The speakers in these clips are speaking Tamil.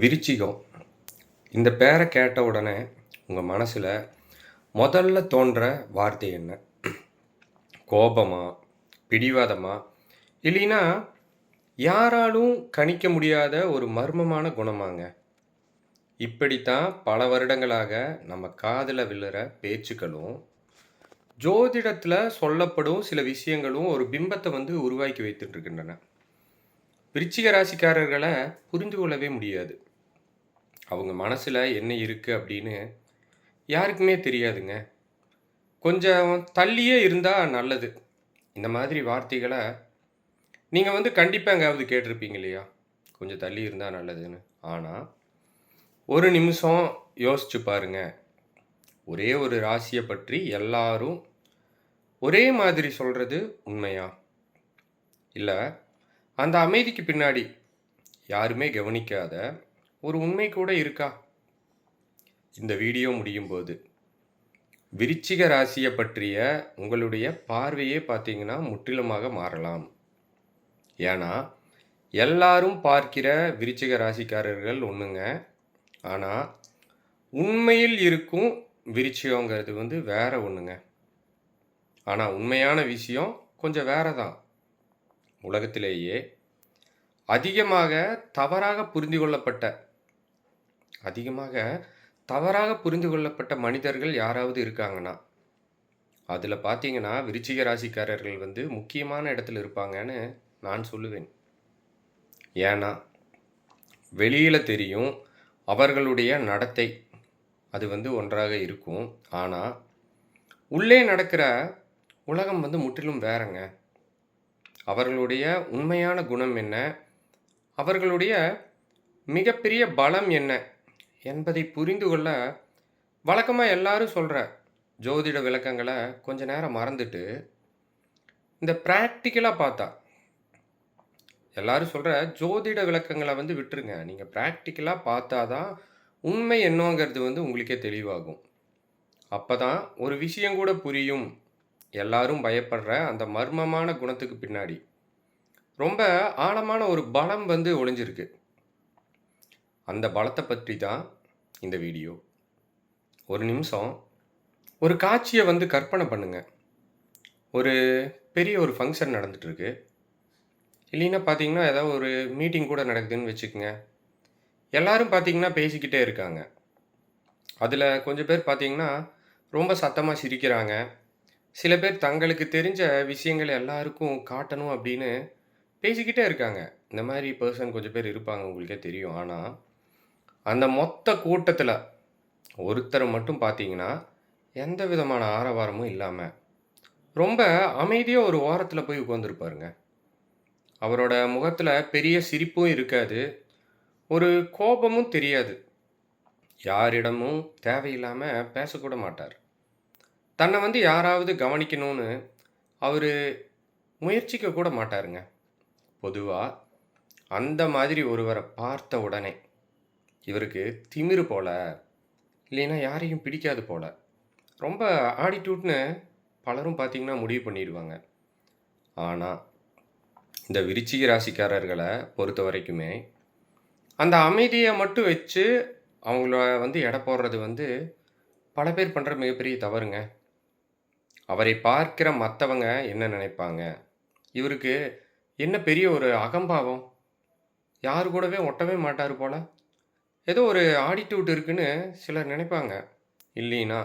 விருச்சிகம். இந்த பேரை கேட்ட உடனே உங்கள் மனசில் முதல்ல தோன்ற வார்த்தை என்ன? கோபமா? பிடிவாதமா? இல்லைன்னா யாராலும் கணிக்க முடியாத ஒரு மர்மமான குணமாங்க? இப்படித்தான் பல வருடங்களாக நம்ம காதில் விழுற பேச்சுக்களும் ஜோதிடத்தில் சொல்லப்படும் சில விஷயங்களும் ஒரு பிம்பத்தை உருவாக்கி வைத்துட்டு இருக்கின்றன. விருச்சிக ராசிக்காரர்களை புரிந்து கொள்ளவே முடியாது. அவங்க மனசில் என்ன இருக்குது அப்படின்னு யாருக்குமே தெரியாதுங்க. கொஞ்சம் தள்ளியே இருந்தால் நல்லது. இந்த மாதிரி வார்த்தைகளை நீங்கள் கண்டிப்பாக எங்கேயாவது கேட்டிருப்பீங்க இல்லையா? கொஞ்சம் தள்ளி இருந்தால் நல்லதுன்னு. ஆனால் ஒரு நிமிஷம் யோசிச்சு பாருங்க. ஒரே ஒரு ராசியை பற்றி எல்லாரும் ஒரே மாதிரி சொல்கிறது உண்மையா? இல்லை அந்த அமைதிக்கு பின்னாடி யாருமே கவனிக்காத ஒரு உண்மை கூட இருக்கா? இந்த வீடியோ முடியும் போது விருச்சிக ராசியை பற்றிய உங்களுடைய பார்வையே பார்த்தீங்கன்னா முற்றிலுமாக மாறலாம். ஏன்னா எல்லாரும் பார்க்கிற விருச்சிக ராசிக்காரர்கள் ஒன்றுங்க. ஆனால் உண்மையில் இருக்கும் விருச்சிகங்கிறது வேற ஒன்றுங்க. ஆனால் உண்மையான விஷயம் கொஞ்சம் வேற தான். உலகத்திலேயே அதிகமாக தவறாக புரிந்து கொள்ளப்பட்ட மனிதர்கள் யாராவது இருக்காங்கன்னா அதில் பார்த்தீங்கன்னா விருச்சிக ராசிக்காரர்கள் முக்கியமான இடத்துல இருப்பாங்கன்னு நான் சொல்லுவேன். ஏன்னா வெளியில் தெரியும் அவர்களுடைய நடத்தை அது ஒன்றாக இருக்கும். ஆனால் உள்ளே நடக்கிற உலகம் முற்றிலும் வேறங்க. அவர்களுடைய உண்மையான குணம் என்ன, அவர்களுடைய மிகப்பெரிய பலம் என்ன என்பதை புரிந்து கொள்ள வழக்கமாக எல்லாரும் சொல்கிற ஜோதிட விளக்கங்களை கொஞ்ச நேரம் மறந்துட்டு இந்த ப்ராக்டிக்கலாக பார்த்தா, எல்லாரும் சொல்கிற ஜோதிட விளக்கங்களை விட்டுருங்க. நீங்கள் ப்ராக்டிக்கலாக பார்த்தா தான் உண்மை என்னங்கிறது உங்களுக்கே தெளிவாகும். அப்போ தான் ஒரு விஷயம் கூட புரியும். எல்லாரும் பயப்படுற அந்த மர்மமான குணத்துக்கு பின்னாடி ரொம்ப ஆழமான ஒரு பலம் ஒளிஞ்சிருக்கு. அந்த பலத்தை பற்றி தான் இந்த வீடியோ. ஒரு நிமிஷம் ஒரு காட்சியை கற்பனை பண்ணுங்க. ஒரு பெரிய ஒரு ஃபங்க்ஷன் நடந்துட்டுருக்கு. இல்லைன்னா பார்த்தீங்கன்னா ஏதாவது ஒரு மீட்டிங் கூட நடக்குதுன்னு வச்சுக்கோங்க. எல்லாரும் பார்த்தீங்கன்னா பேசிக்கிட்டே இருக்காங்க. அதில் கொஞ்சம் பேர் பார்த்தீங்கன்னா ரொம்ப சத்தமாக சிரிக்கிறாங்க. சில பேர் தங்களுக்கு தெரிஞ்ச விஷயங்களை எல்லாருக்கும் காட்டணும் அப்படின்னு பேசிக்கிட்டே இருக்காங்க. இந்த மாதிரி பர்சன் கொஞ்சம் பேர் இருப்பாங்க, உங்களுக்கே தெரியும். ஆனால் அந்த மொத்த கூட்டத்தில் ஒருத்தர் மட்டும் பார்த்தீங்கன்னா எந்த விதமான ஆரவாரமும் இல்லாமல் ரொம்ப அமைதியாக ஒரு ஓரத்தில் போய் உட்காந்துருப்பாருங்க. அவரோட முகத்தில் பெரிய சிரிப்பும் இருக்காது, ஒரு கோபமும் தெரியாது. யாரிடமும் தேவையில்லாமல் பேசக்கூட மாட்டார். தன்னை யாராவது கவனிக்கணும்னு அவர் முயற்சிக்க கூட மாட்டாருங்க. பொதுவாக அந்த மாதிரி ஒருவரை பார்த்த உடனே இவருக்கு திமிரு போல, இல்லைன்னா யாரையும் பிடிக்காது போல, ரொம்ப ஆட்டிடியூட்னு பலரும் பார்த்தீங்கன்னா முடிவு பண்ணிடுவாங்க. ஆனால் இந்த விருச்சிக ராசிக்காரர்களை பொறுத்த வரைக்குமே அந்த அமைதியை மட்டும் வச்சு அவங்கள எடை போடுறது பல பேர் பண்ணுற மிகப்பெரிய தவறுங்க. அவரை பார்க்கிற மற்றவங்க என்ன நினைப்பாங்க? இவருக்கு என்ன பெரிய ஒரு அகம்பாவம், யாரு கூடவே ஒட்டவே மாட்டார் போல, ஏதோ ஒரு ஆட்டிடியூட் இருக்குன்னு சிலர் நினைப்பாங்க. இல்லைன்னா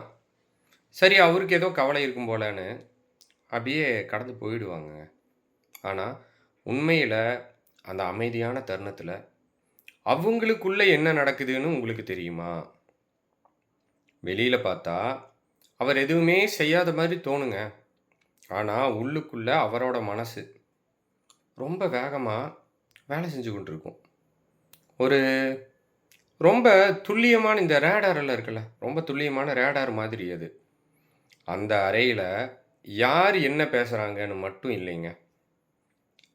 சரி அவருக்கு ஏதோ கவலை இருக்கும் போலன்னு அப்படியே கடந்து போயிடுவாங்க. ஆனால் உண்மையில் அந்த அமைதியான தருணத்தில் அவங்களுக்குள்ளே என்ன நடக்குதுன்னு உங்களுக்கு தெரியுமா? வெளியில் பார்த்தா அவர் எதுவுமே செய்யாத மாதிரி தோணுங்க. ஆனால் உள்ளுக்குள்ளே அவரோட மனசு ரொம்ப வேகமாக வேலை செஞ்சு கொண்டிருக்கும். ஒரு ரொம்ப துல்லியமான இந்த ரேடார் எல்லாம் இருக்குல்ல, ரொம்ப துல்லியமான ரேடார் மாதிரி அது. அந்த அறையில் யார் என்ன பேசுகிறாங்கன்னு மட்டும் இல்லைங்க,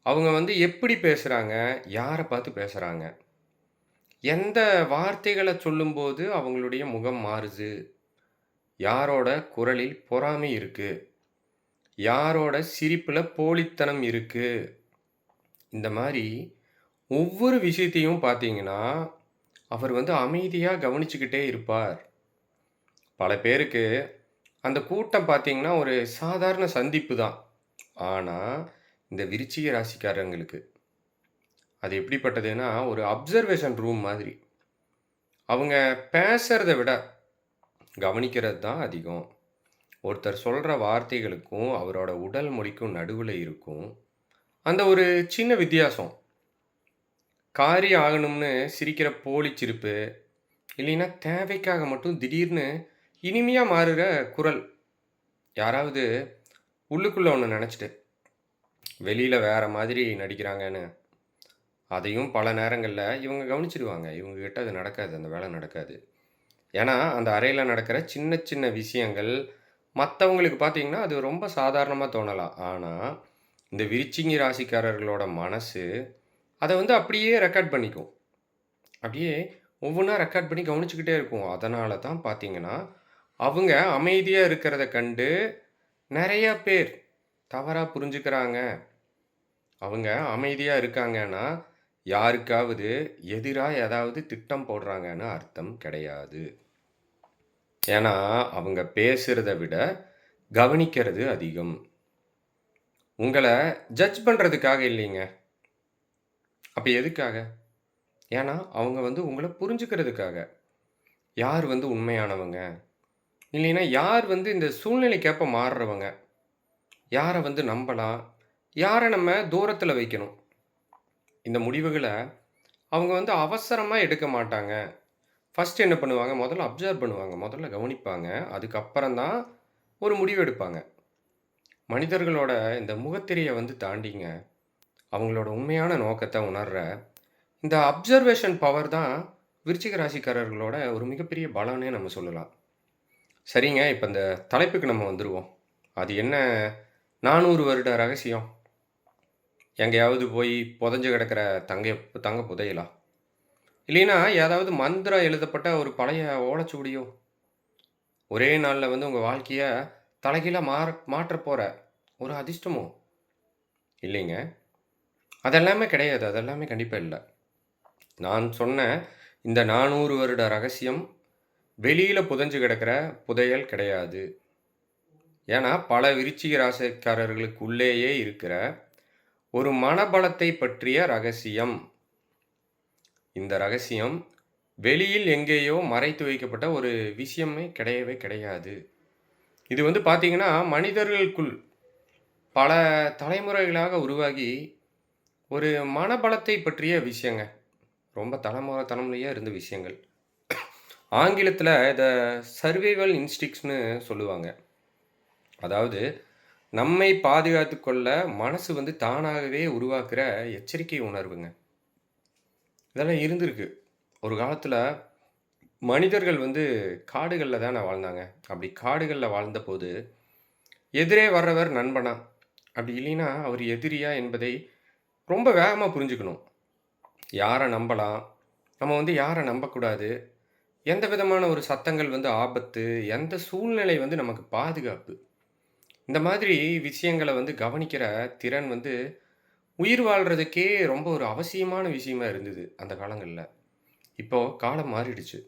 அவங்க எப்படி பேசுகிறாங்க, யாரை பார்த்து பேசுகிறாங்க, எந்த வார்த்தைகளை சொல்லும்போது அவங்களுடைய முகம் மாறுது, யாரோட குரலில் பொறாமை இருக்குது, யாரோட சிரிப்பில் போலித்தனம் இருக்குது, இந்த மாதிரி ஒவ்வொரு விஷயத்தையும் பார்த்தீங்கன்னா அவர் வந்து அமைதியா கவனிச்சுக்கிட்டே இருப்பார். பல பேருக்கு அந்த கூட்டம் பார்த்தீங்கன்னா, ஒரு சாதாரண சந்திப்பு தான். ஆனா, இந்த விருச்சிக ராசிக்காரங்களுக்கு அது எப்படிப்பட்டதுன்னா, ஒரு அப்சர்வேஷன் ரூம் மாதிரி. அவங்க பேசுறத விட கவனிக்கிறது தான் அதிகம். ஒருத்தர் சொல்ற வார்த்தைகளுக்கும், அவரோட உடல் மொழிக்கும் நடுவுல இருக்கும். அந்த ஒரு சின்ன வித்தியாசம். காரியம் ஆகணும்னு சிரிக்கிற போலி சிரிப்பு, இல்லைன்னா தேவைக்காக மட்டும் திடீர்னு இனிமையா மாறுற குரல். யாராவது உள்ளுக்குள்ள ஒண்ணு நெனச்சுட்டு, வெளியில வேற மாதிரி நடிக்கிறாங்கன்னு, அதையும் பல நேரங்கள்ல இவங்க கவனிச்சுடுவாங்க. இவங்க கிட்ட அது நடக்காது. அந்த வேலை நடக்காது. ஏன்னா, அந்த அறையில நடக்கிற சின்ன சின்ன விஷயங்கள், மத்தவங்களுக்கு பார்த்தீங்கன்னா, அது ரொம்ப சாதாரணமா தோணலாம். ஆனா, இந்த விருச்சிக ராசிக்காரர்களோட மனசு, அத வந்து அப்படியே ரெக்கார்ட் பண்ணிக்கும். அப்படியே ஒவ்வொன்னா ரெக்கார்ட் பண்ணி கவனிச்சுக்கிட்டே இருக்கும். அதனால தான் பார்த்தீங்கன்னா, அவங்க அமைதியா இருக்கிறத கண்டு நெறைய பேர் தவறா புரிஞ்சுக்கிறாங்க. அவங்க அமைதியா இருக்காங்கன்னா, யாருக்காவது எதிரா ஏதாவது திட்டம் போடுறாங்கன்னு அர்த்தம் கிடையாது. ஏன்னா, அவங்க பேசுறத விட கவனிக்கிறது அதிகம். உங்கள ஜட்ஜ் பண்றதுக்காக இல்லைங்க. அப்ப எதுக்காக? ஏன்னா, அவங்க வந்து உங்கள புரிஞ்சுக்கிறதுக்காக. யார் வந்து உண்மையானவங்க? இல்லைன்னா யார் வந்து இந்த சூழ்நிலைக்கேற்ப மாறுறவங்க? யார வந்து நம்பலாம்? யார நம்ம தூரத்துல வைக்கணும்? இந்த முடிவுகள அவங்க வந்து அவசரமா எடுக்க மாட்டாங்க. ஃபர்ஸ்ட் என்ன பண்ணுவாங்க? முதல்ல அப்சர்வ் பண்ணுவாங்க. முதல்ல கவனிப்பாங்க. அதுக்கப்புறம் தான் ஒரு முடிவு எடுப்பாங்க. மனிதர்களோட இந்த முகத்திரைய வந்து தாண்டிங்க, அவங்களோட உண்மையான நோக்கத்த உணர்ற இந்த அப்சர்வேஷன் பவர் தான் விருச்சிக ராசிக்காரர்களோட ஒரு மிகப்பெரிய பலம்னே நம்ம சொல்லலாம். சரிங்க, இப்ப இந்த தலைப்புக்கு நம்ம வந்துருவோம். அது என்ன 400 வருட ரகசியம்? எங்கேயாவது போய் புதைஞ்சு கிடக்கிற தங்க புதையலா? இல்லைன்னா ஏதாவது மந்திரம் எழுதப்பட்ட ஒரு பழைய ஓலைச்சுவடியோ? ஒரே நாள்ல வந்து உங்க வாழ்க்கைய தலைகீழா மாற்றப் போற ஒரு அதிர்ஷ்டமோ? இல்லைங்க. அதெல்லாமே கிடையாது. அதெல்லாமே கண்டிப்பா இல்ல. நான் சொன்ன இந்த 400 வருட ரகசியம் வெளியில புதைஞ்சு கிடக்கிற புதையல் கிடையாது. ஏன்னா, பல விருச்சிக ராசிக்காரர்களுக்குள்ளேயே இருக்கிற ஒரு மனபலத்தை பற்றிய ரகசியம். இந்த ரகசியம் வெளியில் எங்கேயோ மறைத்து வைக்கப்பட்ட ஒரு விஷயமே கிடையவே கிடையாது. இது வந்து பார்த்தீங்கன்னா, மனிதர்களுக்குள் பல தலைமுறைகளாக உருவாகி ஒரு மனபலத்தை பற்றிய விஷயங்க. ரொம்ப தலைமுறையா இருந்த விஷயங்கள். ஆங்கிலத்தில இத சர்வைவல் இன்ஸ்டிங்க்ட்ஸ்ன்னு சொல்லுவாங்க. அதாவது நம்மை பாதுகாத்துக் கொள்ள மனசு வந்து தானாகவே உருவாக்குற எச்சரிக்கை உணர்வுங்க. இதெல்லாம் இருந்திருக்கு. ஒரு காலத்தில மனிதர்கள் வந்து காடுகள்ல தான வாழ்ந்தாங்க. அப்படி காடுகள்ல வாழ்ந்தபோது, எதிரே வர்றவர் நண்பனா? அப்படி இல்லைன்னா, அவர் எதிரியா என்பதை ரொம்ப வேகமா புரிஞ்சுக்கணும். யார நம்பலாம்? நம்ம வந்து யார நம்பக்கூடாது? எந்த விதமான ஒரு சத்தங்கள் வந்து ஆபத்து? எந்த சூழ்நிலை வந்து நமக்கு பாதுகாப்பு? இந்த மாதிரி விஷயங்கள வந்து கவனிக்கிற திறன் வந்து உயிர் வாழ்றதுக்கே ரொம்ப ஒரு அவசியமான விஷயமா இருந்தது அந்த காலங்கள்ல. இப்போ காலம் மாறிடுச்சு.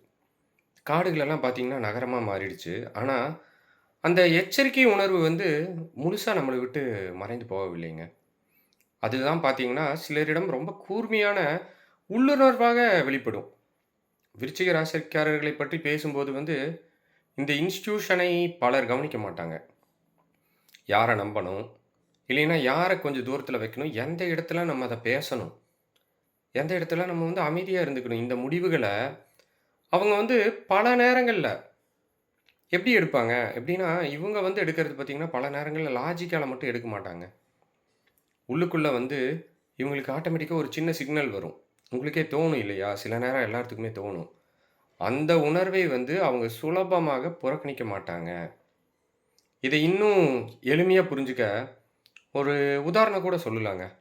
காடுகளெல்லாம் பார்த்தீங்கன்னா, நகரமா மாறிடுச்சு. ஆனா, அந்த எச்சரிக்கை உணர்வு வந்து முழுசா நம்மள விட்டு மறைந்து போகவில்லைங்க. அதுதான் பார்த்தீங்கன்னா, சிலரிடம் ரொம்ப கூர்மையான உள்ளுணர்வாக வெளிப்படும். விருச்சிக ராசிக்காரர்களைப் பற்றி பேசும்போது வந்து, இந்த இன்ஸ்டிடியூஷனை பலர் கவனிக்க மாட்டாங்க. யார நம்பணும்? இல்லைன்னா யார கொஞ்சம் தூரத்தில வைக்கணும்? எந்த இடத்துல நம்ம அத பேசணும்? எந்த இடத்துல நம்ம வந்து அமைதியா இருந்துக்கணும்? இந்த முடிவுகள அவங்க வந்து பல நேரங்கள்ல எப்படி எடுப்பாங்க? எப்படின்னா, இவங்க வந்து எடுக்கிறது பார்த்தீங்கன்னா, பல நேரங்கள்ல லாஜிக்கால மட்டும் எடுக்க மாட்டாங்க. உள்ளுக்குள்ள வந்து இவங்களுக்கு ஆட்டோமேட்டிக்கா ஒரு சின்ன சிக்னல் வரும். உங்களுக்கே தோணும் இல்லையா? சில நேரம் எல்லாத்துக்குமே தோணும். அந்த உணர்வை வந்து அவங்க சுலபமாக புறக்கணிக்க மாட்டாங்க. இத இன்னும் எளிமையா புரிஞ்சுக்க ஒரு உதாரணம் கூட சொல்லலாங்க.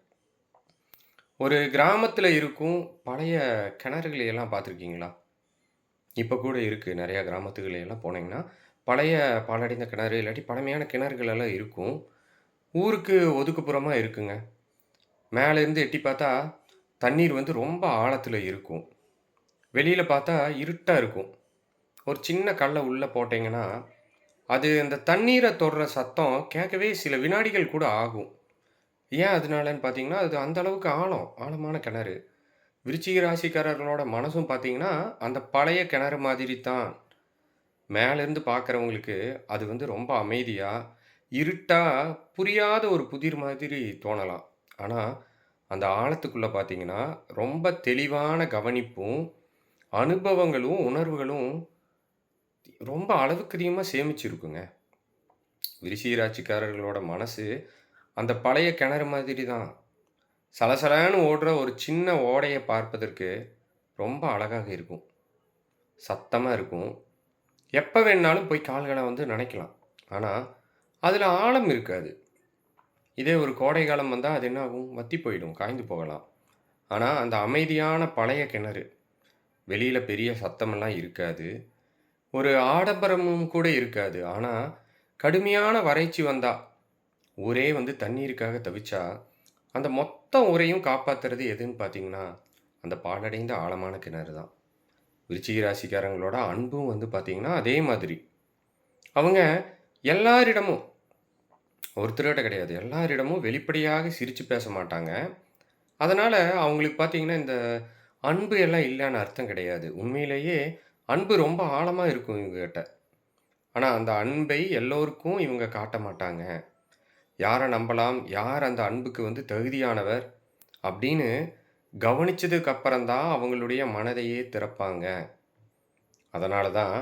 ஒரு கிராமத்தில இருக்கும் பழைய கிணறுகளை எல்லாம் பார்த்துருக்கீங்களா? இப்ப கூட இருக்கு. நெறைய கிராமத்துகள்ல எல்லாம் போனீங்கன்னா, பழைய பாழடைந்த கிணறு, இல்லாட்டி பழமையான கிணறுகள் எல்லாம் இருக்கும். ஊருக்கு ஒதுக்குப்புறமா இருக்குங்க. மேலேருந்து எட்டி பார்த்தா, தண்ணீர் வந்து ரொம்ப ஆழத்தில இருக்கும். வெளியில பார்த்தா இருட்டா இருக்கும். ஒரு சின்ன கல்ல உள்ள போட்டீங்கன்னா, அது அந்த தண்ணீர தொடுற சத்தம் கேட்கவே சில வினாடிகள் கூட ஆகும். ஏன் அதனாலன்னு பார்த்தீங்கன்னா, அது அந்த அளவுக்கு ஆழமான கிணறு. விருச்சிக ராசிக்காரர்களோட மனசும் பார்த்தீங்கன்னா, அந்த பழைய கிணறு மாதிரி தான். மேலேருந்து பார்க்குறவங்களுக்கு அது வந்து ரொம்ப அமைதியா, இருட்டா, புரியாத ஒரு புதிர் மாதிரி தோணலாம். ஆனா, அந்த ஆழத்துக்குள்ள பார்த்தீங்கன்னா, ரொம்ப தெளிவான கவனிப்பும், அனுபவங்களும், உணர்வுகளும் ரொம்ப அளவுக்கு அதிகமா சேமிச்சிருக்குங்க. விருச்சிக ராசிக்காரர்களோட மனசு அந்த பழைய கிணறு மாதிரி தான். சலசலன்னு ஓடுற ஒரு சின்ன ஓடைய பார்ப்பதற்கு ரொம்ப அழகாக இருக்கும். சத்தமா இருக்கும். எப்ப வேணாலும் போய் கால்கள வந்து நனைக்கலாம். ஆனா, அதுல ஆழம் இருக்காது. இதே ஒரு கோடை காலம் வந்தா அது என்ன ஆகும்? வத்தி போயிடும். காய்ந்து போகலாம். ஆனா, அந்த அமைதியான பழைய கிணறு, வெளியில பெரிய சத்தமெல்லாம் இருக்காது. ஒரு ஆடம்பரமும் கூட இருக்காது. ஆனா, கடுமையான வறட்சி வந்தா, ஊரே வந்து தண்ணீருக்காக தவிச்சா, அந்த மொத்த ஊரையும் காப்பாத்துறது எதுன்னு பார்த்தீங்கன்னா, அந்த பாழடைந்த ஆழமான கிணறு தான். விருச்சிக ராசிக்காரங்களோட அன்பும் வந்து பார்த்தீங்கன்னா, அதே மாதிரி. அவங்க எல்லாரிடமும் ஒருத்தர்கிட்ட கிடையாது. எல்லாரிடமும் வெளிப்படையாக சிரிச்சு பேச மாட்டாங்க. அதனால அவங்களுக்கு பார்த்தீங்கன்னா, இந்த அன்பு எல்லாம் இல்லன்னு அர்த்தம் கிடையாது. உண்மையிலேயே அன்பு ரொம்ப ஆழமா இருக்கும் இவங்ககிட்ட. ஆனா, அந்த அன்பை எல்லோருக்கும் இவங்க காட்ட மாட்டாங்க. யார நம்பலாம்? யார் அந்த அன்புக்கு வந்து தகுதியானவர்? அப்படின்னு கவனிச்சதுக்கு அப்புறம் தான் அவங்களுடைய மனதையே திறப்பாங்க. அதனால தான்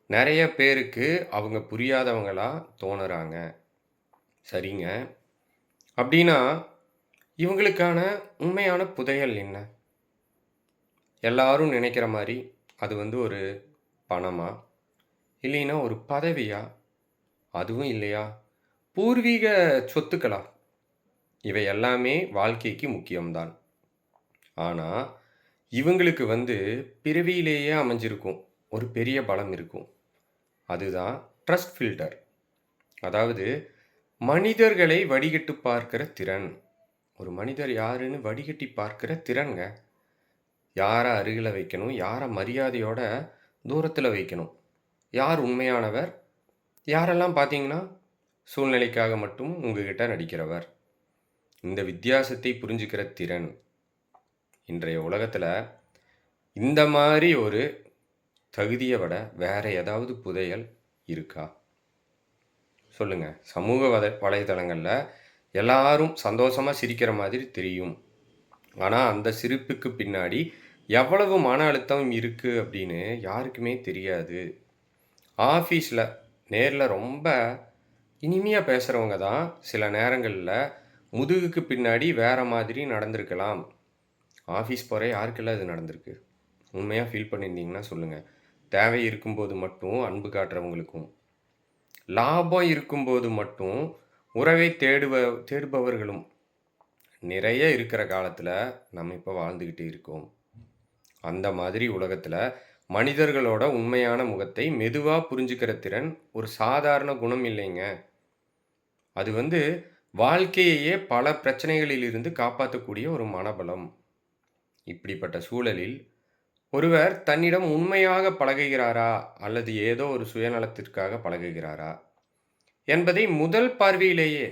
நெறைய பேருக்கு அவங்க புரியாதவங்களா தோணுறாங்க. சரிங்க. அப்படின்னா, இவங்களுக்கான உண்மையான புதையல் என்ன? எல்லாரும் நினைக்கிற மாரி, அது வந்து ஒரு பணமா? இல்லைன்னா ஒரு பதவியா? அதுவும் இல்லையா? பூர்வீக சொத்துக்களா? இவை எல்லாமே வாழ்க்கைக்கு முக்கியம் தான். ஆனா, இவங்களுக்கு வந்து பிறவியிலேயே அமைஞ்சிருக்கும். ஒரு பெரிய பலம் இருக்கும். அதுதான் ட்ரஸ்ட் ஃபில்டர். அதாவது மனிதர்களை வடிகட்டு பார்க்கிற திறன். ஒரு மனிதர் யாருன்னு வடிகட்டி பார்க்கிற திறன்ங்க. யார அருகில வைக்கணும், யார மரியாதையோட தூரத்தில வைக்கணும். யார் உண்மையானவர், யாரெல்லாம் பார்த்தீங்கன்னா, சூழ்நிலைக்காக மட்டும் உங்ககிட்ட நடிக்கிறவர். இந்த வித்தியாசத்தை புரிஞ்சுக்கிற திறன், இன்றைய உலகத்தில இந்த மாரி ஒரு தகுதிய விட வேற ஏதாவது புதையல் இருக்கா? சொல்லுங்க. சமூக வலைதளங்கள்ல எல்லாரும் சந்தோஷமா சிரிக்கிற மாதிரி தெரியும். ஆனா, அந்த சிரிப்புக்கு பின்னாடி எவ்வளவு மன அழுத்தம் இருக்கு அப்படின்னு யாருக்குமே தெரியாது. ஆஃபீஸ்ல நேர்ல ரொம்ப இனிமையா பேசுறவங்க தான் சில நேரங்கள்ல முதுகுக்கு பின்னாடி வேற மாதிரி நடந்திருக்கலாம். ஆஃபீஸ் போற யாருக்கெல்லாம் இது நடந்திருக்கு? உண்மையா ஃபீல் பண்ணியிருந்தீங்கன்னா சொல்லுங்க. தேவை இருக்கும்போது மட்டும் அன்பு காட்டுறவங்களுக்கும், லாபம் இருக்கும்போது மட்டும் உறவை தேடுபவர்களும் நிறைய இருக்கிற காலத்துல நம்ம இப்ப வாழ்ந்துகிட்டு இருக்கோம். அந்த மாதிரி உலகத்துல மனிதர்களோட உண்மையான முகத்தை மெதுவா புரிஞ்சுக்கிற திறன் ஒரு சாதாரண குணம் இல்லைங்க. அது வந்து வாழ்க்கையையே பல பிரச்சனைகளிலிருந்து காப்பாத்தக்கூடிய ஒரு மனபலம். இப்படிப்பட்ட சூழலில் ஒருவர் தன்னிடம் உண்மையாக பழகுகிறாரா? அல்லது ஏதோ ஒரு சுயநலத்திற்காக பழகுகிறாரா? என்பதை முதல் பார்வையிலேயே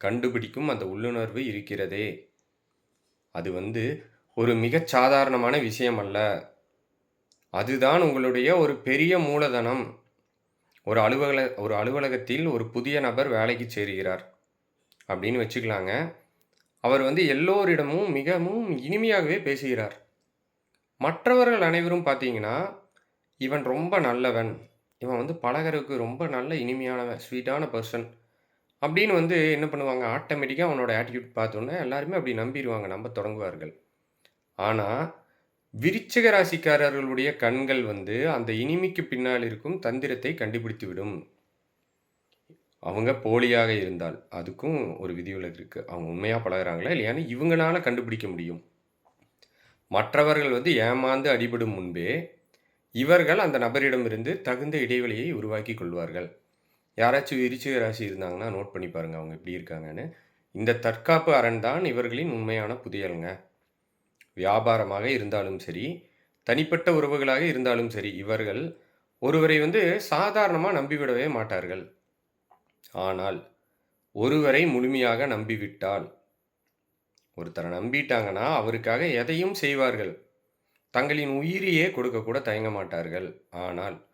கண்டுபிடிக்கும் அந்த உள்ளுணர்வு இருக்கிறதே! அது வந்து ஒரு மிகச் சாதாரணமான விஷயம் அல்ல. அதுதான் உங்களுடைய ஒரு பெரிய மூலதனம். ஒரு அலுவலகத்தில் ஒரு புதிய நபர் வேலைக்கு சேருகிறார் அப்படின்னு வச்சுக்கலாங்க. அவர் வந்து எல்லோரிடமும் மிகவும் இனிமையாகவே பேசுகிறார். மற்றவர்கள் அனைவரும் பார்த்தீங்கன்னா, இவன் ரொம்ப நல்லவன். இவன் வந்து பழகுறதுக்கு ரொம்ப நல்ல இனிமையானவன், ஸ்வீட்டான பெர்சன் அப்படின்னு வந்து என்ன பண்ணுவாங்க, ஆட்டோமேட்டிக்கா அவனோட ஆட்டிட்யூட் பார்த்தோன்னே எல்லாருமே அப்படி நம்பிருவாங்க, நம்பத் தொடங்குவார்கள். ஆனா, விருச்சிக ராசிக்காரர்களுடைய கண்கள் வந்து அந்த இனிமைக்கு பின்னால் இருக்கும் தந்திரத்தை கண்டுபிடித்துவிடும். அவங்க போலியாக இருந்தால். அதுக்கும் ஒரு விதிவிலக்கு இருக்கு. அவங்க உண்மையா பழகுறாங்களா இல்லையான்னு இவங்கனால கண்டுபிடிக்க முடியும். மற்றவர்கள் வந்து ஏமாந்து அடிபடும் முன்பே, இவர்கள் அந்த நபரிடமிருந்து தகுந்த இடைவெளியை உருவாக்கிக் கொள்வார்கள். யாராச்சும் விருச்சிக ராசி இருந்தாங்கன்னா நோட் பண்ணி பாருங்க அவங்க எப்படி இருக்காங்கன்னு. இந்த தற்காப்பு அரண் தான் இவர்களின் உண்மையான புதையல்ங்க. வியாபாரமாக இருந்தாலும் சரி, தனிப்பட்ட உறவுகளாக இருந்தாலும் சரி, இவர்கள் ஒருவரை வந்து சாதாரணமா நம்பிவிடவே மாட்டார்கள். ஆனால், ஒருவரை முழுமையாக நம்பிவிட்டால், ஒருத்தர நம்பிட்டாங்கன்னா, அவருக்காக எதையும் செய்வார்கள். தங்களின் உயிரையே கொடுக்க கூட தயங்க மாட்டார்கள். ஆனால்,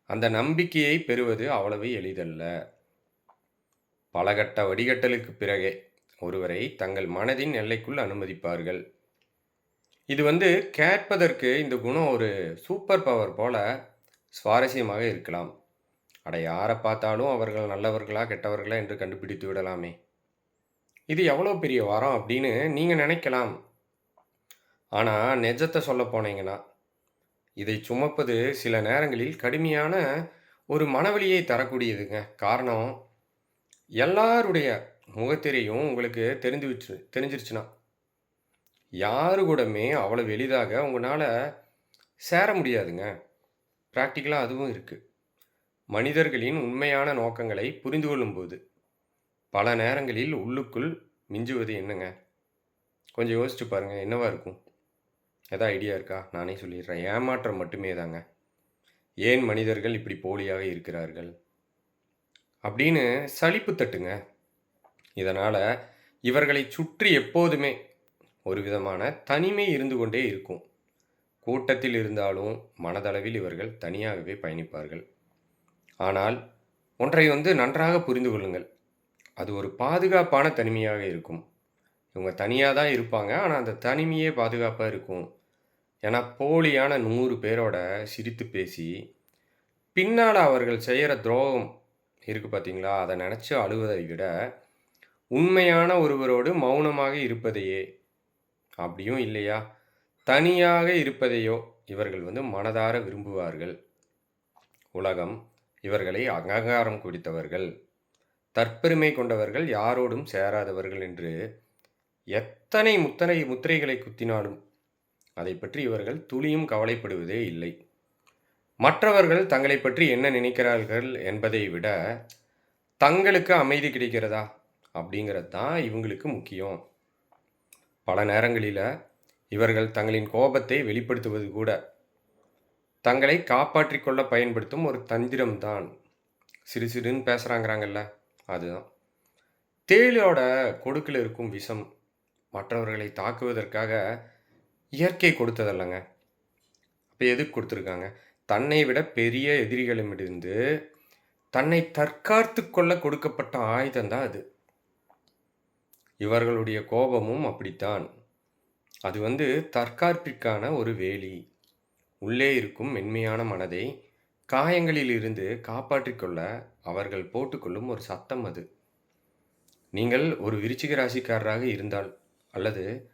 அந்த நம்பிக்கையை பெறுவது அவ்வளவு எளிதல்ல. பல கட்ட வடிகட்டலுக்குப் பிறகே ஒருவரை தங்கள் மனதின் எல்லைக்குள் அனுமதிப்பார்கள். இது வந்து கேட்பதற்கு இந்த குணம் ஒரு சூப்பர் பவர் போல சுவாரஸ்யமாக இருக்கலாம். அட யார பார்த்தாலும் அவர்கள் நல்லவர்களா, கெட்டவர்களா என்று கண்டுபிடித்து விடலாமே! இது எவ்வளோ பெரிய வரம் அப்படின்னு நீங்க நினைக்கலாம். ஆனா நெஜத்த சொல்லப் போனீங்கன்னா, இதை சுமப்பது சில நேரங்களில் கடுமையான ஒரு மனவலியை தரக்கூடியதுங்க. காரணம், எல்லாருடைய முகத்திரையும் உங்களுக்கு தெரிஞ்சிருச்சுன்னா, யாரு கூடமே அவ்வளவு எளிதாக உங்கனால சேர முடியாதுங்க. பிராக்டிகலா அதுவும் இருக்கு. மனிதர்களின் உண்மையான நோக்கங்களை புரிந்து கொள்ளும்போது, பல நேரங்களில் உள்ளுக்குள் மிஞ்சுவது என்னங்க? கொஞ்சம் யோசிச்சு பாருங்க. என்னவா இருக்கும்? எதா ஐடியா இருக்கா? நானே சொல்லிடுறேன். ஏமாற்றம் மட்டுமே தாங்க. ஏன் மனிதர்கள் இப்படி போலியாக இருக்கிறார்கள்? அப்படின்னு சலிப்பு தட்டுங்க. இதனால இவர்களைச் சுற்றி எப்போதுமே ஒரு விதமான தனிமை இருந்து கொண்டே இருக்கும். கூட்டத்தில் இருந்தாலும் மனதளவில் இவர்கள் தனியாகவே பயணிப்பார்கள். ஆனால் ஒன்றை வந்து நன்றாக புரிந்து கொள்ளுங்கள். அது ஒரு பாதுகாப்பான தனிமையாக இருக்கும். இவங்க தனியா தான் இருப்பாங்க. ஆனா அந்த தனிமையே பாதுகாப்பா இருக்கும். ஏன்னா போலியான 100 பேரோட சிரித்து பேசி, பின்னால அவர்கள் செய்யற துரோகம் இருக்கு பார்த்தீங்களா? அத நெனச்சு அழுவதை விட, உண்மையான ஒருவரோடு மௌனமாக இருப்பதையே, அப்படியும் இல்லையா, தனியாக இருப்பதையோ இவர்கள் வந்து மனதார விரும்புவார்கள். உலகம் இவர்களை அகங்காரம் குடித்தவர்கள், தற்பெருமை கொண்டவர்கள், யாரோடும் சேராதவர்கள் என்று எத்தனை முத்திரைகளை குத்தினாலும், அதைப் பற்றி இவர்கள் துளியும் கவலைப்படுவதே இல்லை. மற்றவர்கள் தங்களைப் பற்றி என்ன நினைக்கிறார்கள் என்பதை விட, தங்களுக்கு அமைதி கிடைக்கிறதா? அப்படிங்கிறது தான் இவங்களுக்கு முக்கியம். பல நேரங்களில இவர்கள் தங்களின் கோபத்தை வெளிப்படுத்துவது கூட, தங்களை காப்பாற்றிக் கொள்ள பயன்படுத்தும் ஒரு தந்திரம் தான். சிடு சிடுன்னு பேசுறாங்கறாங்கல்ல, அதுதான். தேளோட கொடுக்குல இருக்கும் விஷம், மற்றவர்களை தாக்குவதற்காக இயற்கை கொடுத்ததல்லங்க. அப்ப எதுக்கு குடுத்துருக்காங்க? தன்னை விட பெரிய எதிரிகளிடமிருந்து தன்னை தற்காத்துக் கொள்ள கொடுக்கப்பட்ட ஆயுதம் தான் அது. இவர்களுடைய கோபமும் அப்படித்தான். அது வந்து தற்காப்பிற்கான ஒரு வேலி. உள்ளே இருக்கும் மென்மையான மனதை காயங்களிலிருந்து காப்பாற்றிக் கொள்ள அவர்கள் போட்டுக்கொள்ளும் ஒரு சத்தம் அது. நீங்கள் ஒரு விருச்சிக ராசிக்காரராக இருந்தால், அல்லது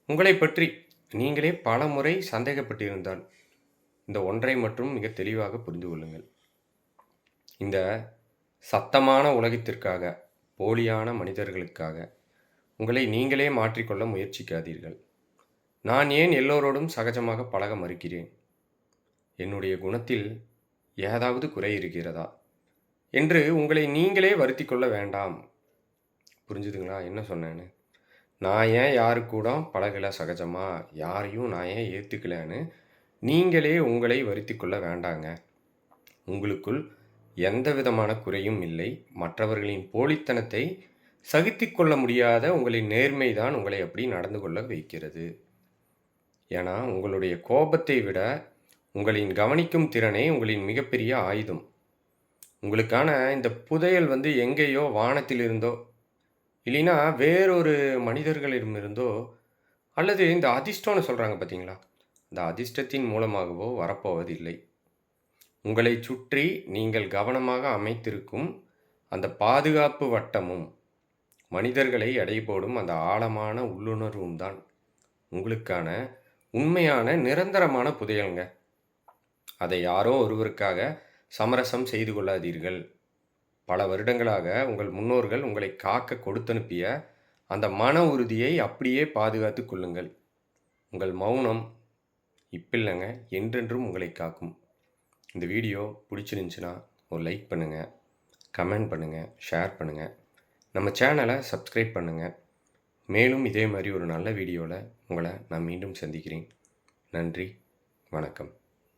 உங்களைப் பற்றி நீங்களே பலமுறை சந்தேகப்பட்டிருந்தால், இந்த ஒன்றை மட்டும் மிக தெளிவாக புரிந்து கொள்ளுங்கள். இந்த சத்தமான உலகத்திற்காக, போலியான மனிதர்களுக்காக உங்களை நீங்களே மாற்றிக்கொள்ள முயற்சிக்காதீர்கள். நான் ஏன் எல்லோரோடும் சகஜமாக பழக மறுக்கிறேன்? என்னுடைய குணத்தில் ஏதாவது குறை இருக்கிறதா? என்று உங்களை நீங்களே வருத்திக் கொள்ள வேண்டாம். புரிஞ்சுதுங்களா? என்ன சொன்னேன்னு? நான் ஏன் யாரு கூட பழகல சகஜமா? யாரையும் நான் ஏன் ஏத்துக்கலன்னு நீங்களே உங்களை வருத்திக் கொள்ள வேண்டாங்க. உங்களுக்குள் எந்த விதமான குறையும் இல்லை. மற்றவர்களின் போலித்தனத்தை சகித்துக் கொள்ள முடியாத உங்களின் நேர்மை தான் உங்களை அப்படி நடந்து கொள்ள வைக்கிறது. ஏன்னா, உங்களுடைய கோபத்தை விட உங்களின் கவனிக்கும் திறனே உங்களின் மிகப்பெரிய ஆயுதம். உங்களுக்கான இந்த புதையல் வந்து எங்கேயோ வானத்தில் இருந்தோ, இல்லைன்னா வேறொரு மனிதர்களிடமிருந்தோ, அல்லது இந்த அதிர்ஷ்டம்னு சொல்றாங்க பார்த்தீங்களா? அந்த அதிர்ஷ்டத்தின் மூலமாகவோ வரப்போவதில்லை. உங்களைச் சுற்றி நீங்கள் கவனமாக அமைத்திருக்கும் அந்த பாதுகாப்பு வட்டமும், மனிதர்களை எடை போடும் அந்த ஆழமான உள்ளுணர்வும் தான் உங்களுக்கான உண்மையான நிரந்தரமான புதையல்ங்க. அதை யாரோ ஒருவருக்காக சமரசம் செய்து கொள்ளாதீர்கள். பல வருடங்களாக உங்கள் முன்னோர்கள் உங்களை காக்க கொடுத்தனுப்பிய அந்த மன உறுதியை அப்படியே பாதுகாத்துக் கொள்ளுங்கள். உங்கள் மௌனம் இப்ப என்றென்றும் உங்களை காக்கும். இந்த வீடியோ பிடிச்சிருந்துச்சுன்னா ஒரு லைக் பண்ணுங்கள், கமெண்ட் பண்ணுங்கள், ஷேர் பண்ணுங்கள். நம்ம சேனலை சப்ஸ்கிரைப் பண்ணுங்கள். மேலும் இதே மாதிரி ஒரு நல்ல வீடியோவில் உங்களை நான் மீண்டும் சந்திக்கிறேன். நன்றி, வணக்கம்.